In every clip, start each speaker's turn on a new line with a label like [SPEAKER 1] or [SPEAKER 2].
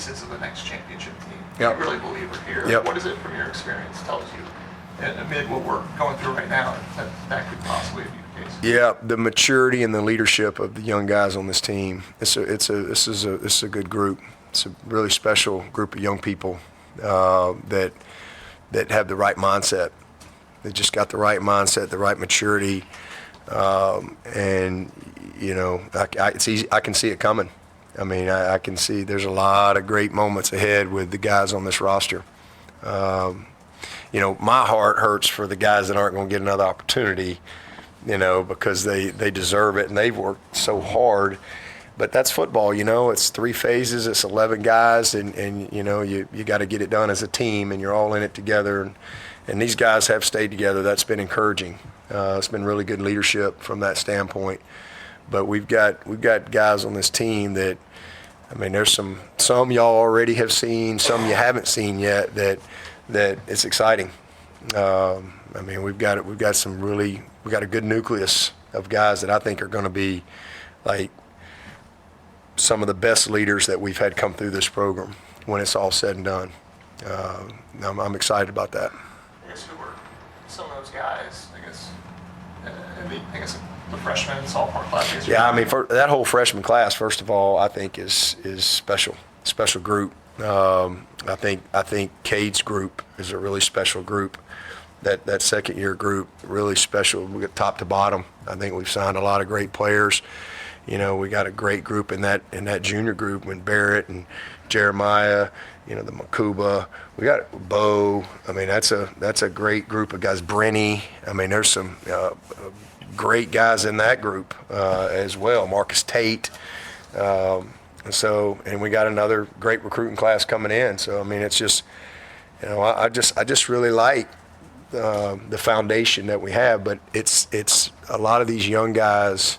[SPEAKER 1] pieces of the next championship team.
[SPEAKER 2] Yep.
[SPEAKER 1] You really believe are here.
[SPEAKER 2] Yep.
[SPEAKER 1] What is it from your experience tells you, and amid what we're going through right now, that could possibly be the case?
[SPEAKER 2] Yeah, the maturity and the leadership of the young guys on this team. This is a good group. It's a really special group of young people that have the right mindset. They just got the right mindset, the right maturity, and you know, it's easy. I can see it coming. I mean, I can see there's a lot of great moments ahead with the guys on this roster. You know, my heart hurts for the guys that aren't going to get another opportunity, you know, because they deserve it and they've worked so hard. But that's football, you know. It's 3 phases. It's 11 guys, and you know, you got to get it done as a team, and you're all in it together. And these guys have stayed together. That's been encouraging. It's been really good leadership from that standpoint. But we've got guys on this team that, I mean, there's some y'all already have seen, some you haven't seen yet. That it's exciting. I mean, we've got a good nucleus of guys that I think are going to be like some of the best leaders that we've had come through this program when it's all said and done. I'm excited about that.
[SPEAKER 1] I guess who were some of those guys? I guess the freshman and sophomore class.
[SPEAKER 2] Yeah, I mean, for that whole freshman class, first of all, I think is special group. I think Cade's group is a really special group. That second year group, really special. We got top to bottom. I think we've signed a lot of great players. You know, we got a great group in that junior group with Barrett and Jeremiah, you know, the Makuba. We got Bo. I mean, that's a great group of guys. Brenny. I mean, there's some great guys in that group as well. Marcus Tate. And we got another great recruiting class coming in. So I mean, it's just, you know, I just really like the foundation that we have. But it's a lot of these young guys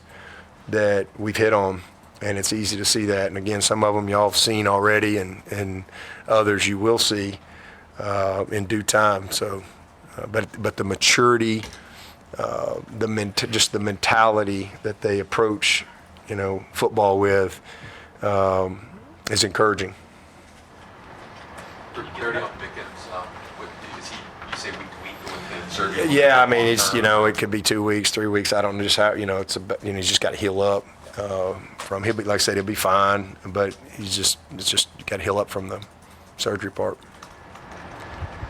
[SPEAKER 2] that we've hit on, and it's easy to see that. And again, some of them y'all have seen already, and others you will see in due time. So, but the maturity, just the mentality that they approach, you know, football with, is encouraging.
[SPEAKER 3] 30 on Pickens. Is he? You say week to week with the surgery?
[SPEAKER 2] Yeah, I mean, it's, you know, it could be 2 weeks, 3 weeks. I don't know just how, you know, he's just got to heal up he'll be, like I said, he'll be fine, but it's just you got to heal up from the surgery part.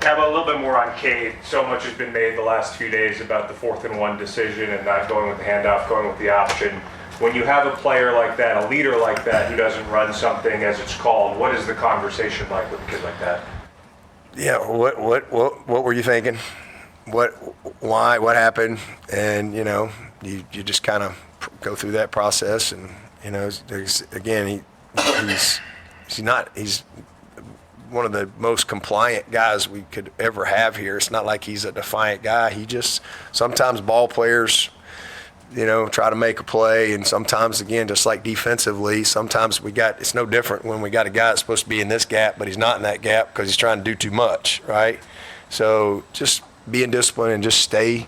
[SPEAKER 4] Dabo, a little bit more on Cade. So much has been made the last few days about the 4th and 1 decision and not going with the handoff, going with the option. When you have a player like that, a leader like that, who doesn't run something as it's called, what is the conversation like with a kid like that?
[SPEAKER 2] Yeah, what were you thinking? Why, what happened? And, you know, you just kind of go through that process, and, you know, he's one of the most compliant guys we could ever have here. It's not like he's a defiant guy. He just, sometimes ball players, you know, try to make a play, and sometimes, again, just like defensively, sometimes it's no different when we got a guy that's supposed to be in this gap, but he's not in that gap because he's trying to do too much, right? So just being disciplined and just stay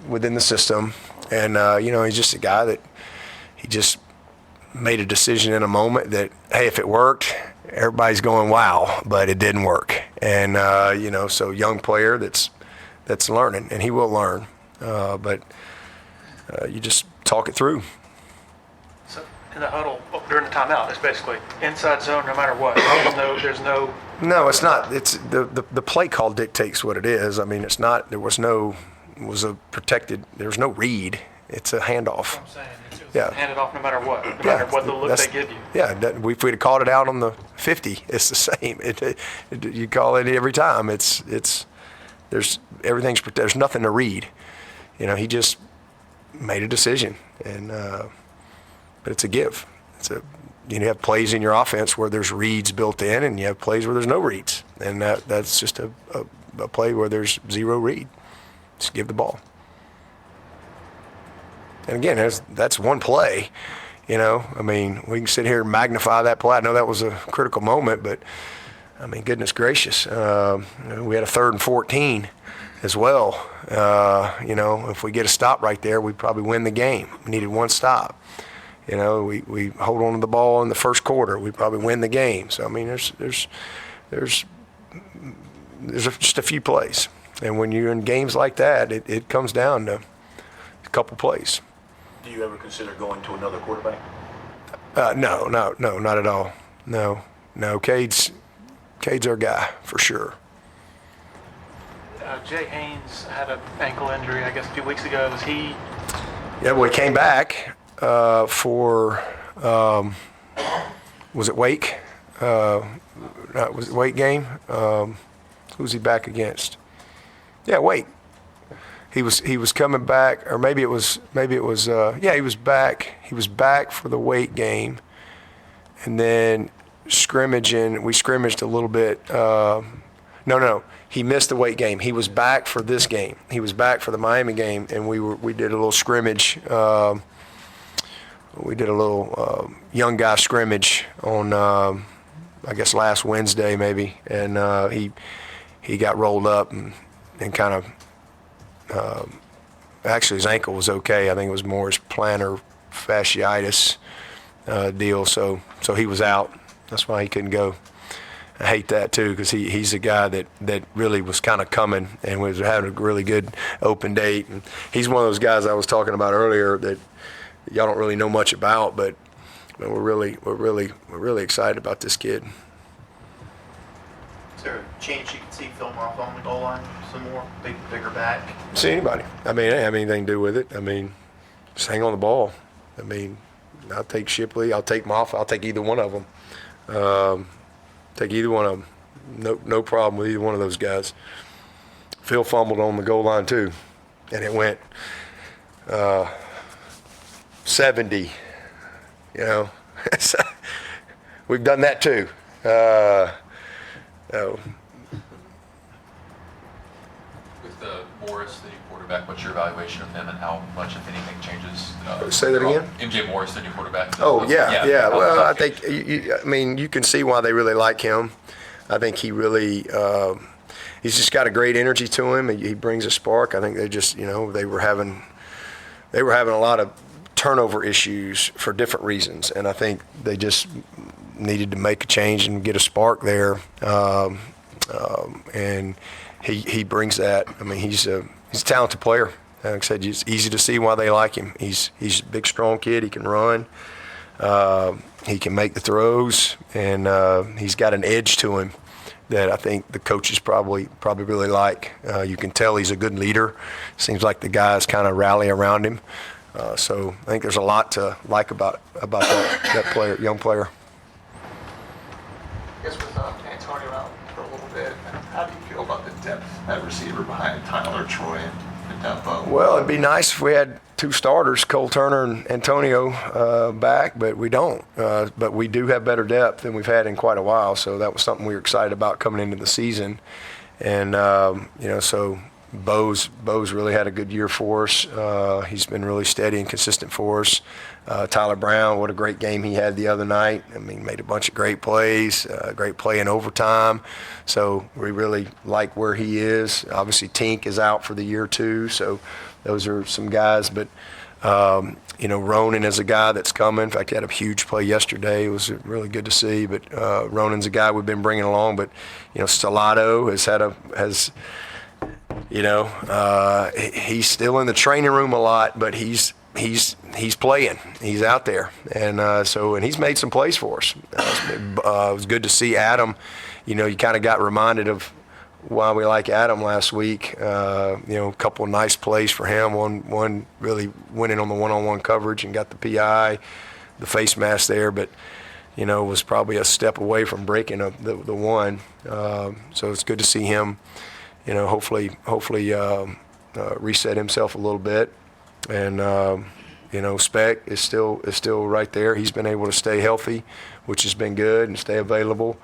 [SPEAKER 2] within the system. And, you know, he's just a guy that he just made a decision in a moment that, hey, if it worked, everybody's going, wow, but it didn't work. And, you know, so young player that's learning, and he will learn. But you just talk it through.
[SPEAKER 5] So in the huddle during the timeout, it's basically inside zone no matter what. There's no.
[SPEAKER 2] No, it's not. It's the play call dictates what it is. I mean, it's not. There was no read. It's a handoff.
[SPEAKER 5] I'm saying it's hand it off no matter what, matter what the look they give you.
[SPEAKER 2] Yeah, if we'd have called it out on the 50, it's the same. You call it every time. There's nothing to read. You know, he just made a decision, and but it's a give. You have plays in your offense where there's reads built in, and you have plays where there's no reads, and that's just a play where there's zero read. Just give the ball. And again, that's one play. You know, I mean, we can sit here and magnify that play. I know that was a critical moment, but I mean, goodness gracious, we had a 3rd and 14 as well. You know, if we get a stop right there, we'd probably win the game. We needed one stop. You know, we hold on to the ball in the first quarter, we probably win the game. So I mean, there's just a few plays, and when you're in games like that, it comes down to a couple plays.
[SPEAKER 6] Do you ever consider going to another quarterback?
[SPEAKER 2] No, not at all. No, Cade's our guy for sure.
[SPEAKER 5] Jay Haynes had an ankle injury, I guess, a few weeks ago. Was he?
[SPEAKER 2] Yeah, well, he came back for was it Wake? Was it Wake game? Who's he back against? Yeah, Wake. He was coming back, or maybe it was yeah, he was back. He was back for the Wake game, and then we scrimmaged a little bit. No, he missed the Wake game. He was back for this game. He was back for the Miami game, and we did a little scrimmage. We did a little young guy scrimmage on I guess last Wednesday maybe, and he got rolled up and kind of. Actually, his ankle was okay. I think it was more his plantar fasciitis deal. So he was out. That's why he couldn't go. I hate that too, because he's a guy that really was kind of coming and was having a really good open date. And he's one of those guys I was talking about earlier that y'all don't really know much about, but we're really excited about this kid.
[SPEAKER 7] Is there a chance you can see film off on the goal line some more, bigger back?
[SPEAKER 2] See anybody. I mean, it ain't have anything to do with it. I mean, just hang on the ball. I mean, I'll take Shipley. I'll take Moff. I'll take either one of them. Take either one of them. No problem with either one of those guys. Phil fumbled on the goal line too, and it went 70. You know, we've done that too.
[SPEAKER 3] With Morris, the new quarterback, what's your evaluation of him and how much, if anything, changes?
[SPEAKER 2] Say that again?
[SPEAKER 3] MJ Morris, the new quarterback.
[SPEAKER 2] Oh, yeah. Well, I
[SPEAKER 3] think.
[SPEAKER 2] think, you can see why they really like him. I think he really, he's just got a great energy to him. He brings a spark. I think they just, they were having a lot of turnover issues for different reasons, and I think they just needed to make a change and get a spark there. And he brings that. I mean, he's a talented player. Like I said, it's easy to see why they like him. He's a big, strong kid. He can run. He can make the throws, and he's got an edge to him that I think the coaches probably really like. You can tell he's a good leader. Seems like the guys kind of rally around him. So I think there's a lot to like about that player, young player.
[SPEAKER 1] I guess with Antonio out for a little bit, how do you feel about the depth at receiver behind Tyler, Troy, and Dabo?
[SPEAKER 2] Well, it'd be nice if we had two starters, Cole Turner and Antonio, back, but we don't. But we do have better depth than we've had in quite a while, so that was something we were excited about coming into the season. And, so Bo's really had a good year for us. He's been really steady and consistent for us. Tyler Brown, what a great game he had the other night. I mean, made a bunch of great plays, great play in overtime. So we really like where he is. Obviously, Tink is out for the year too. So those are some guys. But, Ronan is a guy that's coming. In fact, he had a huge play yesterday. It was really good to see. But Ronan's a guy we've been bringing along. But, Stellato he's still in the training room a lot, but he's playing. He's out there, and he's made some plays for us. It was good to see Adam. You kind of got reminded of why we like Adam last week. A couple of nice plays for him. One really winning on the one-on-one coverage and got the PI, the face mask there, but was probably a step away from breaking the one. So it's good to see him. Hopefully reset himself a little bit, and Speck is still right there. He's been able to stay healthy, which has been good, and stay available.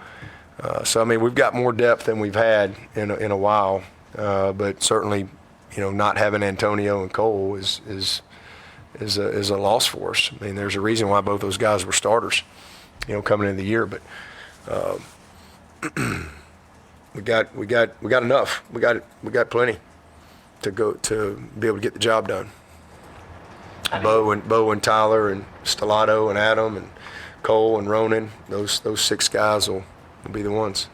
[SPEAKER 2] So I mean, we've got more depth than we've had in a while, but certainly, not having Antonio and Cole is a loss for us. I mean, there's a reason why both those guys were starters, coming into the year, but. We got enough. We got plenty to be able to get the job done. Bo and Tyler and Stellato and Adam and Cole and Ronan. Those 6 guys will be the ones.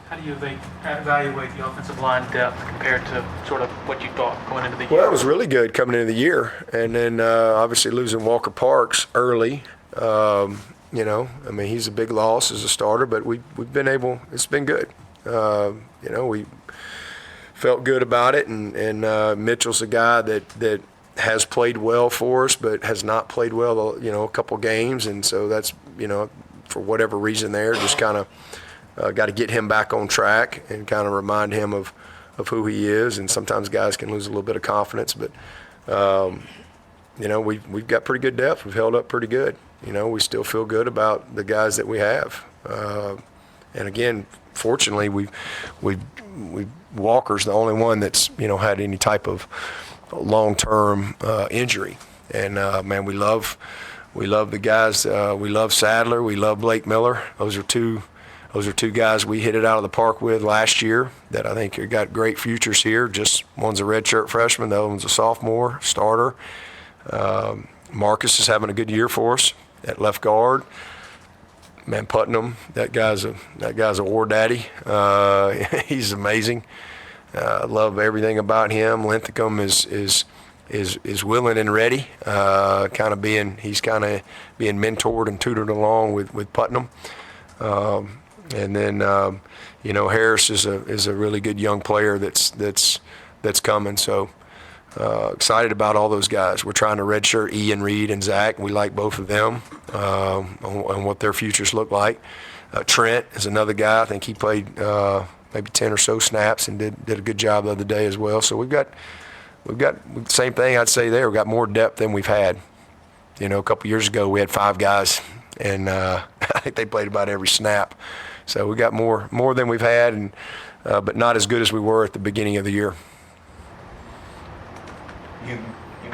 [SPEAKER 5] How do you evaluate the offensive line depth compared to sort of what you thought going into the year?
[SPEAKER 2] Well, it was really good coming into the year, and then obviously losing Walker Parks early. He's a big loss as a starter, but we've been able. It's been good. We felt good about it, and Mitchell's a guy that has played well for us, but has not played well, a couple games, and so that's, for whatever reason there, just kind of got to get him back on track and kind of remind him of who he is. And sometimes guys can lose a little bit of confidence, but we've got pretty good depth. We've held up pretty good. We still feel good about the guys that we have. And again, fortunately, Walker's the only one that's had any type of long-term injury. And man, we love the guys. We love Sadler. We love Blake Miller. Those are two guys we hit it out of the park with last year that I think have got great futures here. Just one's a redshirt freshman, the other one's a sophomore starter. Marcus is having a good year for us at left guard. Man, Putnam, that guy's a war daddy. He's amazing. I love everything about him. Linthicum is willing and ready. He's kind of being mentored and tutored along with Putnam. And then Harris is a really good young player that's coming. So excited about all those guys. We're trying to redshirt Ian Reed and Zach. We like both of them on what their futures look like. Trent is another guy. I think he played maybe 10 or so snaps and did a good job the other day as well. So we've got the same thing I'd say there. We've got more depth than we've had. A couple years ago we had 5 guys, and I think they played about every snap. So we got more than we've had, and but not as good as we were at the beginning of the year.
[SPEAKER 8] You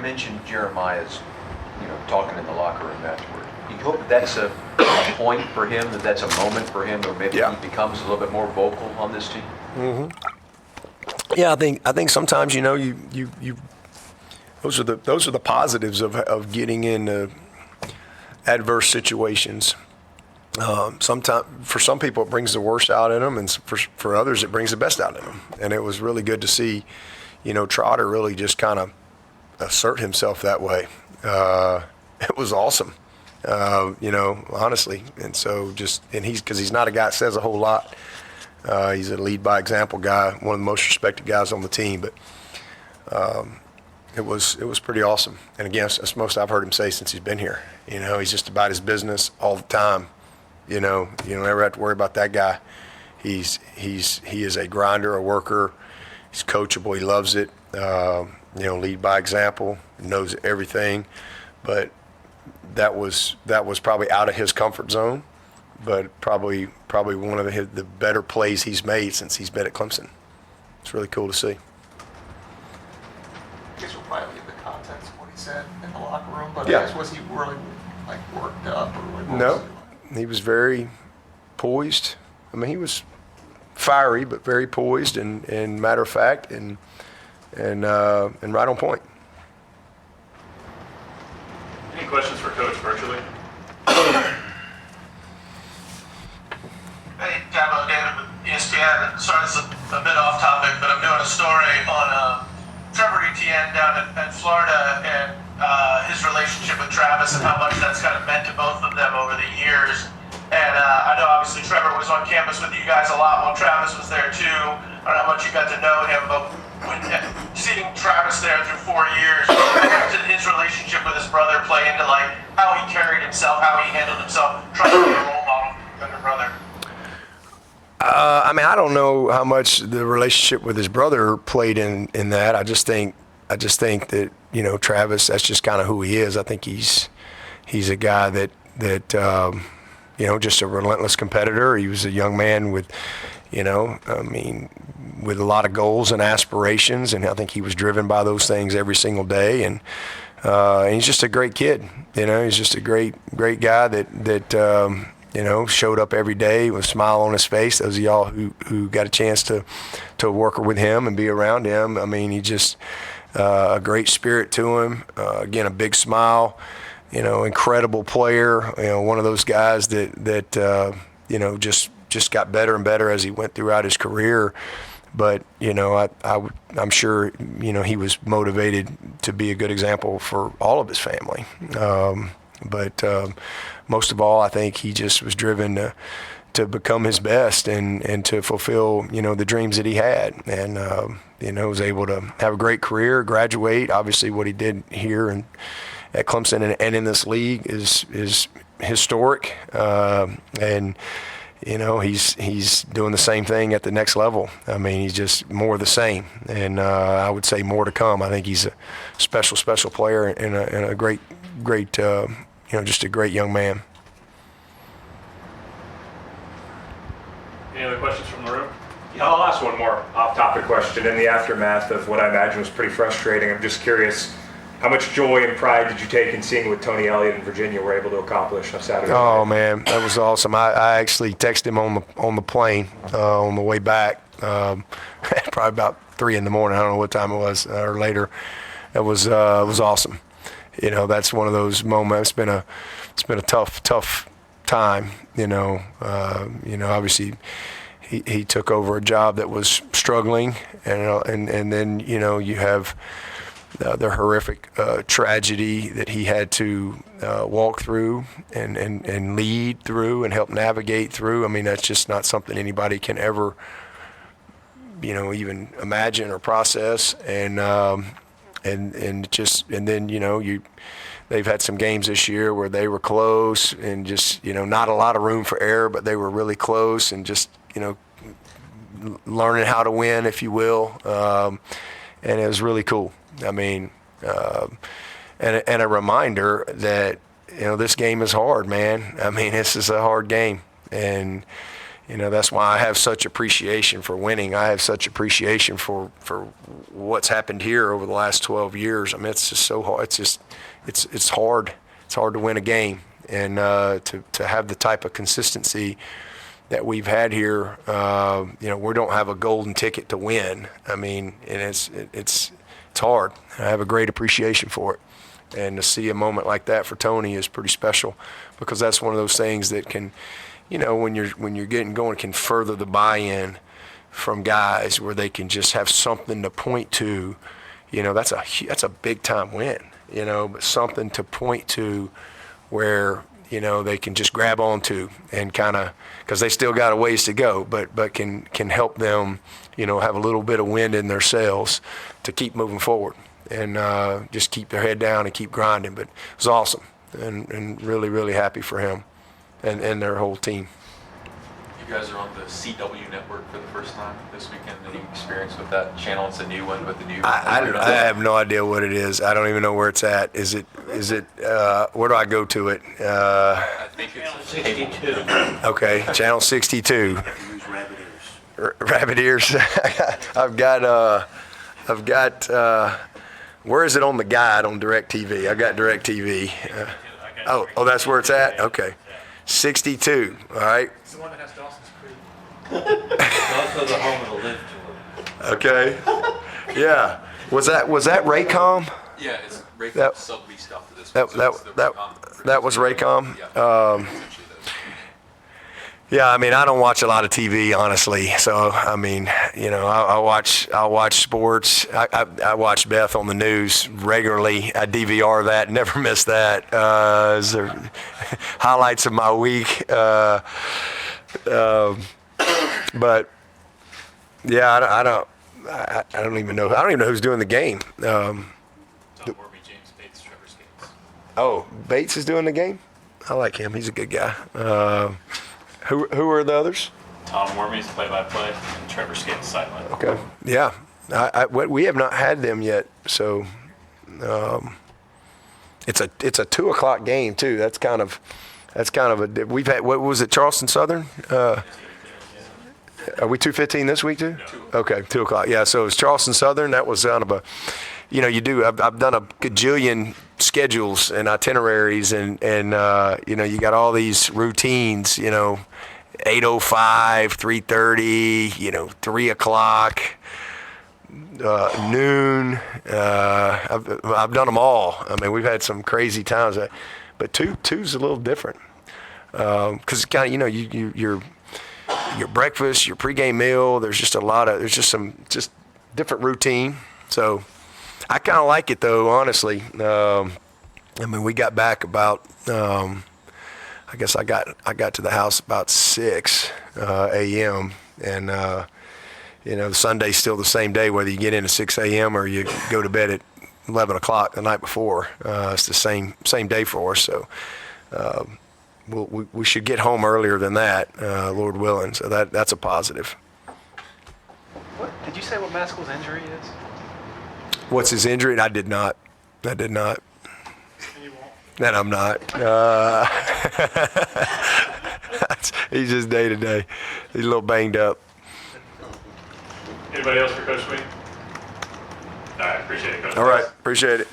[SPEAKER 8] mentioned Jeremiah's, talking in the locker room afterward. You hope that's a point for him, that's a moment for him, or maybe he becomes a little bit more vocal on this team.
[SPEAKER 2] Mm-hmm. Yeah, I think sometimes you those are the positives of getting into adverse situations. Sometimes for some people it brings the worst out in them, and for others it brings the best out in them. And it was really good to see, Trotter really just kind of assert himself that way. It was awesome, honestly. And so because he's not a guy that says a whole lot. He's a lead by example guy, one of the most respected guys on the team. But it was pretty awesome. And again, that's most I've heard him say since he's been here. He's just about his business all the time. You don't ever have to worry about that guy. He is a grinder, a worker. He's coachable. He loves it. Lead by example. Knows everything. But that was probably out of his comfort zone. But probably one of the better plays he's made since he's been at Clemson. It's really cool to see.
[SPEAKER 1] I guess we'll probably leave the contents of what he said in the locker room, but I guess was he really worked up, or what was
[SPEAKER 2] No,
[SPEAKER 1] he like?
[SPEAKER 2] he was very poised. I mean, he was fiery, but very poised and matter of fact and right on point.
[SPEAKER 6] Any questions for Coach virtually?
[SPEAKER 9] Hey, Dabo, David with ESPN. Sorry, this is a bit off topic, but I'm doing a story on Trevor Etienne down at Florida and his relationship with Travis and how much that's kind of meant to both of them over the years. And I know obviously Trevor was on campus with you guys a lot while Travis was there too. I don't know how much you got to know him, but seeing Travis there through 4 years, how did his relationship with his brother play into how he carried himself, how he handled himself, trying to be a role model for his younger brother?
[SPEAKER 2] I don't know how much the relationship with his brother played in that. I just think that Travis, that's just kind of who he is. I think he's a guy that just a relentless competitor. He was a young man with with a lot of goals and aspirations, and I think he was driven by those things every single day. And he's just a great kid. He's just a great guy that showed up every day with a smile on his face. Those of y'all who got a chance to work with him and be around him, I mean, he just a great spirit to him. Again, a big smile. Incredible player. One of those guys that just got better and better as he went throughout his career. But I'm sure he was motivated to be a good example for all of his family. But most of all, I think he just was driven to become his best and to fulfill the dreams that he had, and was able to have a great career, graduate. Obviously, what he did here at Clemson and in this league is historic, and he's doing the same thing at the next level. I mean, he's just more of the same, and I would say more to come. I think he's a special player and a great just a great young man.
[SPEAKER 6] Any other questions from the room?
[SPEAKER 4] Yeah, I'll ask one more off-topic question. In the aftermath of what I imagine was pretty frustrating, I'm just curious, how much joy and pride did you take in seeing what Tony Elliott and Virginia were able to accomplish on Saturday?
[SPEAKER 2] Oh man, that was awesome. I actually texted him on the plane on the way back, probably about 3 a.m. I don't know what time it was or later. It was awesome. That's one of those moments. It's been a tough time. Obviously he took over a job that was struggling, and then you have the horrific tragedy that he had to walk through and lead through and help navigate through. I mean, that's just not something anybody can ever even imagine or process. And then they've had some games this year where they were close and just not a lot of room for error, but they were really close and just learning how to win, if you will, and it was really cool. I mean, and a reminder that this game is hard, man. I mean, this is a hard game, and that's why I have such appreciation for winning. I have such appreciation for what's happened here over the last 12 years. I mean, it's just so hard. It's hard. It's hard to win a game, and to have the type of consistency that we've had here. We don't have a golden ticket to win. I mean, and it's hard. I have a great appreciation for it, and to see a moment like that for Tony is pretty special, because that's one of those things that can, when you're getting going, can further the buy-in from guys where they can just have something to point to. That's a big time win. But something to point to where they can just grab onto and kind of, because they still got a ways to go, but can help them have a little bit of wind in their sails to keep moving forward and just keep their head down and keep grinding. But it was awesome, and really, really happy for him and their whole team.
[SPEAKER 3] You guys are on the CW network for the first time this weekend. Any experience with that channel? It's a new one with the new.
[SPEAKER 2] I have no idea what it is. I don't even know where it's at. Is it? Where do I go to it?
[SPEAKER 3] I think it's
[SPEAKER 6] 62.
[SPEAKER 2] Okay, channel 62.
[SPEAKER 6] Use rabbit ears.
[SPEAKER 2] Rabbit ears. I've got. Where is it on the guide on DirecTV? I got DirecTV. Oh, that's where it's at. Okay, 62. All right.
[SPEAKER 5] It's the one that has Dawson's Creek.
[SPEAKER 6] Also the home of the live tour.
[SPEAKER 2] Okay. Yeah. Was that Raycom?
[SPEAKER 3] Yeah, it's Raycom
[SPEAKER 2] That-
[SPEAKER 3] subleased off of this
[SPEAKER 2] That
[SPEAKER 3] one. So it's the
[SPEAKER 2] that
[SPEAKER 3] Raycom
[SPEAKER 2] that was Raycom.
[SPEAKER 3] Yeah, essentially those.
[SPEAKER 2] Yeah, I mean, I don't watch a lot of TV, honestly. So, I mean, I'll watch sports. I watch Beth on the news regularly. I DVR that, never miss that. Is there highlights of my week. But yeah, I don't even know. I don't even know who's doing the game.
[SPEAKER 6] Tom Wormy, James Bates, Trevor Skates.
[SPEAKER 2] Oh, Bates is doing the game? I like him. He's a good guy. Who are the others?
[SPEAKER 6] Tom Wormy's play-by-play, and Trevor Skates sideline.
[SPEAKER 2] Okay. Yeah. We have not had them yet, so it's a 2:00 game too. That's kind of a. We've had, what was it, Charleston Southern? Are we 2:15 this week too? Okay, 2:00. Yeah. So it's Charleston Southern. That was kind of a. I've done a gajillion schedules and itineraries, and you got all these routines. 8:05, 3:30, 3:00. noon. I've done them all. I mean, we've had some crazy times, but two's a little different because kind of, you know, your breakfast, your pregame meal. There's just some different routine. So I kind of like it though, honestly. I mean, we got back about. I guess I got to the house about 6 a.m. and you know, Sunday's still the same day whether you get in at 6 a.m. or you go to bed at 11 o'clock the night before. It's the same day for us. So we should get home earlier than that, Lord willing. So that's a positive.
[SPEAKER 5] What did you say? What Maskell's injury is?
[SPEAKER 2] What's his injury? I did not.
[SPEAKER 5] You won't.
[SPEAKER 2] That I'm not. He's just day to day. He's a little banged up.
[SPEAKER 4] Anybody else for Coach Swinney? All right, appreciate it, Coach.
[SPEAKER 2] All right, appreciate it.